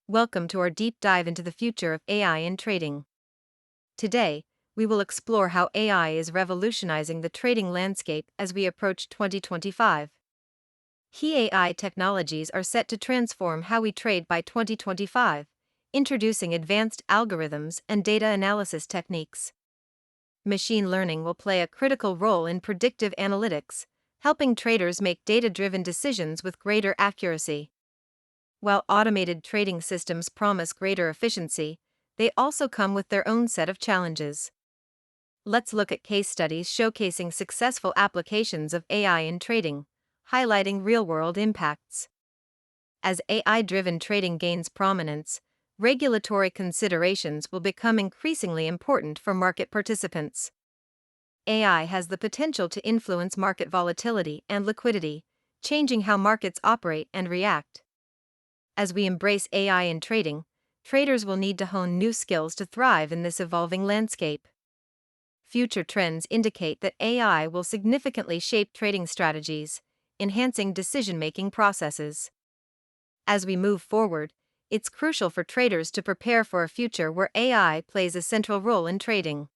Welcome to our deep dive into the future of AI in trading. Today, we will explore how AI is revolutionizing the trading landscape as we approach 2025. Key AI technologies are set to transform how we trade by 2025, introducing advanced algorithms and data analysis techniques. Machine learning will play a critical role in predictive analytics, helping traders make data-driven decisions with greater accuracy. While automated trading systems promise greater efficiency, they also come with their own set of challenges. Let's look at case studies showcasing successful applications of AI in trading, highlighting real-world impacts. As AI-driven trading gains prominence, regulatory considerations will become increasingly important for market participants. AI has the potential to influence market volatility and liquidity, changing how markets operate and react. As we embrace AI in trading, traders will need to hone new skills to thrive in this evolving landscape. Future trends indicate that AI will significantly shape trading strategies, enhancing decision-making processes. As we move forward, it's crucial for traders to prepare for a future where AI plays a central role in trading.